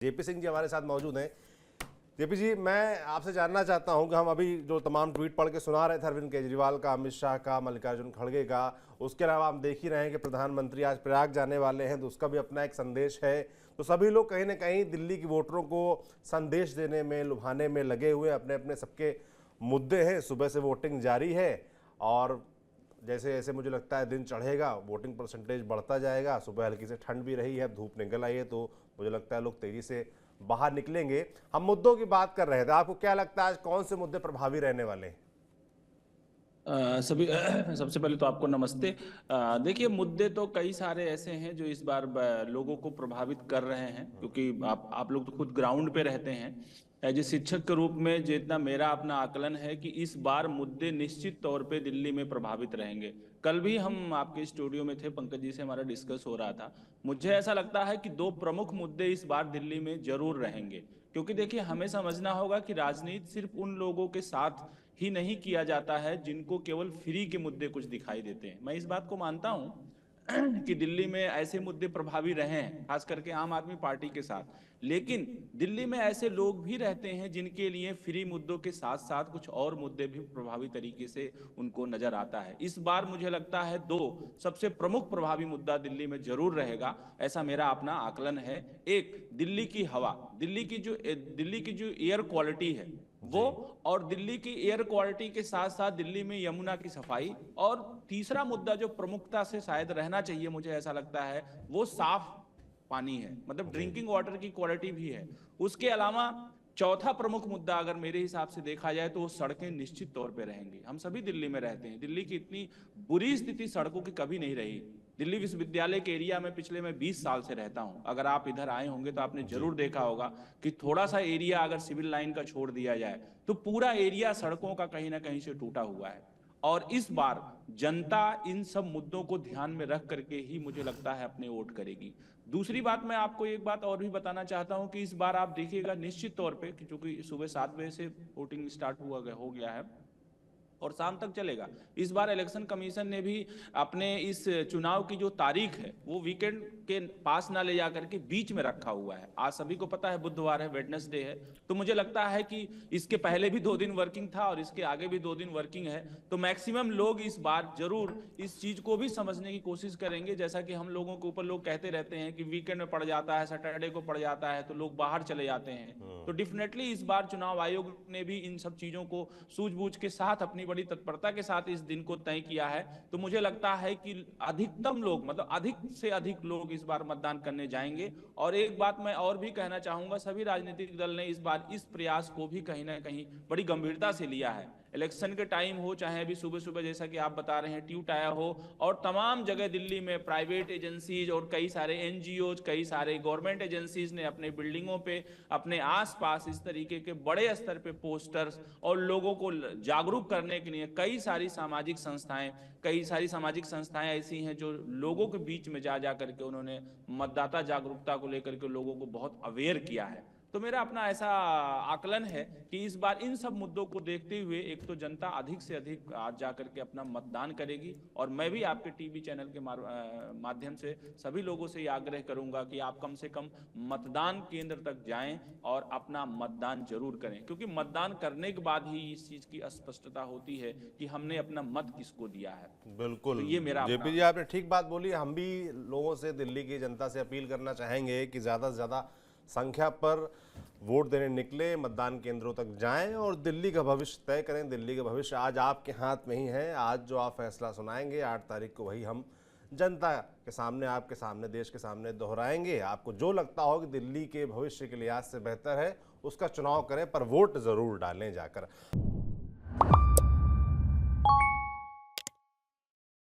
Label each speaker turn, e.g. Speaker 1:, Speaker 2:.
Speaker 1: JP Singh ji हमारे साथ मौजूद हैं। जेपी जी, मैं आपसे जानना चाहता हूं कि हम अभी जो तमाम ट्वीट पढ़ के सुना रहे थे अरविंद केजरीवाल का, अमित शाह का, मल्लिकार्जुन खड़गे का, उसके अलावा हम देख ही रहे हैं कि प्रधानमंत्री आज प्रयाग जाने वाले हैं, तो उसका भी अपना एक संदेश है। तो सभी लोग कहीं ना कहीं दिल्ली की वोटरों को संदेश देने में, लुभाने में लगे हुए, अपने अपने सबके मुद्दे हैं। सुबह से वोटिंग जारी है और जैसे जैसे मुझे लगता है दिन चढ़ेगा वोटिंग परसेंटेज बढ़ता जाएगा। सुबह हल्की से ठंड भी रही है, धूप निकल आई है, तो मुझे लगता है लोग तेजी से बाहर निकलेंगे। हम मुद्दों की बात कर रहे थे, आपको क्या लगता है आज कौन से मुद्दे प्रभावी रहने वाले हैं?
Speaker 2: सभी सबसे पहले तो आपको नमस्ते। देखिए, मुद्दे तो कई सारे ऐसे हैं जो इस बार लोगों को प्रभावित कर रहे हैं, क्योंकि आप लोग तो खुद ग्राउंड पे रहते हैं। एज ए शिक्षक के रूप में जितना मेरा अपना आकलन है कि इस बार मुद्दे निश्चित तौर पे दिल्ली में प्रभावित रहेंगे। कल भी हम आपके स्टूडियो में थे, पंकज जी से हमारा डिस्कस हो रहा था। मुझे ऐसा लगता है कि दो प्रमुख मुद्दे इस बार दिल्ली में जरूर रहेंगे, क्योंकि देखिए हमें समझना होगा कि राजनीति सिर्फ उन लोगों के साथ ही नहीं किया जाता है जिनको केवल फ्री के मुद्दे कुछ दिखाई देते हैं। मैं इस बात को मानता हूं कि दिल्ली में ऐसे मुद्दे प्रभावी रहे हैं, खास करके आम आदमी पार्टी के साथ। लेकिन दिल्ली में ऐसे लोग भी रहते हैं जिनके लिए फ्री मुद्दों के साथ साथ कुछ और मुद्दे भी प्रभावी तरीके से उनको नजर आता है। इस बार मुझे लगता है दो सबसे प्रमुख प्रभावी मुद्दा दिल्ली में जरूर रहेगा, ऐसा मेरा अपना आकलन है। एक, दिल्ली की हवा, दिल्ली की जो एयर क्वालिटी है वो,
Speaker 1: जी
Speaker 2: और दिल्ली की एयर क्वालिटी के साथ साथ दिल्ली में यमुना की सफाई, और तीसरा मुद्दा जो प्रमुखता से शायद रहना चाहिए, मुझे ऐसा लगता है, वो साफ पानी है, मतलब
Speaker 1: जी
Speaker 2: ड्रिंकिंग वाटर की क्वालिटी भी है। उसके अलावा चौथा प्रमुख मुद्दा अगर मेरे हिसाब से देखा जाए तो वो सड़कें निश्चित तौर पे रहेंगी। हम सभी दिल्ली में रहते हैं, दिल्ली की इतनी बुरी स्थिति सड़कों की कभी नहीं रही। दिल्ली विश्वविद्यालय के एरिया में पिछले मैं 20 साल से रहता हूं। अगर आप इधर आए होंगे तो आपने
Speaker 1: जी
Speaker 2: जरूर देखा होगा कि थोड़ा सा एरिया अगर सिविल लाइन का छोड़ दिया जाए तो पूरा एरिया सड़कों का कहीं ना कहीं से टूटा हुआ है। और इस बार जनता इन सब मुद्दों को ध्यान में रख करके ही मुझे लगता है अपने वोट करेगी। दूसरी बात, मैं आपको एक बात और भी बताना चाहता हूं कि इस बार आप देखिएगा निश्चित तौर पे, क्योंकि सुबह 7 बजे से वोटिंग स्टार्ट हो गया है और शाम तक चलेगा। इस बार इलेक्शन कमीशन ने भी अपने इस चुनाव की जो तारीख है वो वीकेंड के पास ना ले जाकर के बीच में रखा हुआ है। आज सभी को पता है बुधवार है, वेडनेसडे है, तो मुझे लगता है कि इसके पहले भी 2 दिन वर्किंग था और इसके आगे भी 2 दिन वर्किंग है। तो मैक्सिमम लोग इस बार जरूर इस चीज को भी समझने की कोशिश करेंगे। जैसा कि हम लोगों के ऊपर लोग कहते रहते हैं कि वीकेंड में पड़ जाता है, सैटरडे को पड़ जाता है, तो लोग बाहर चले जाते हैं। तो डेफिनेटली इस बार चुनाव आयोग ने भी इन सब चीजों को सूझबूझ के साथ, अपनी बड़ी तत्परता के साथ इस दिन को तय किया है। तो मुझे लगता है कि अधिकतम लोग, मतलब अधिक से अधिक लोग इस बार मतदान करने जाएंगे। और एक बात मैं और भी कहना चाहूंगा, सभी राजनीतिक दल ने इस बार इस प्रयास को भी कहीं ना कहीं बड़ी गंभीरता से लिया है। इलेक्शन के टाइम हो, चाहे अभी सुबह सुबह जैसा कि आप बता रहे हैं ट्यूट आया हो, और तमाम जगह दिल्ली में प्राइवेट एजेंसीज और कई सारे एनजीओ, कई सारे गवर्नमेंट एजेंसीज ने अपने बिल्डिंगों पे, अपने आसपास इस तरीके के बड़े स्तर पे पोस्टर्स और लोगों को जागरूक करने के लिए कई सारी सामाजिक संस्थाएं ऐसी हैं जो लोगों के बीच में जा जा करके उन्होंने मतदाता जागरूकता को लेकर के लोगों को बहुत अवेयर किया है। तो मेरा अपना ऐसा आकलन है कि इस बार इन सब मुद्दों को देखते हुए एक तो जनता अधिक से अधिक आज जाकर के अपना मतदान करेगी, और मैं भी आपके टीवी चैनल के माध्यम से सभी लोगों से ये आग्रह करूंगा कि आप कम से कम मतदान केंद्र तक जाएं और अपना मतदान जरूर करें, क्योंकि मतदान करने के बाद ही इस चीज की स्पष्टता होती है कि हमने अपना मत किसको दिया है।
Speaker 1: बिल्कुल।
Speaker 2: तो ये मेरा
Speaker 1: जेपी
Speaker 2: अपना।
Speaker 1: जी, आपने ठीक बात बोली। हम भी लोगों से, दिल्ली की जनता से अपील करना चाहेंगे कि ज़्यादा से ज़्यादा संख्या पर वोट देने निकले, मतदान केंद्रों तक जाएं और दिल्ली का भविष्य तय करें। दिल्ली का भविष्य आज आपके हाथ में ही है। आज जो आप फैसला सुनाएंगे 8 तारीख को, वही हम जनता के सामने, आपके सामने, देश के सामने दोहराएंगे। आपको जो लगता हो कि दिल्ली के भविष्य के लिहाज से बेहतर है, उसका चुनाव करें, पर वोट ज़रूर डालें जाकर।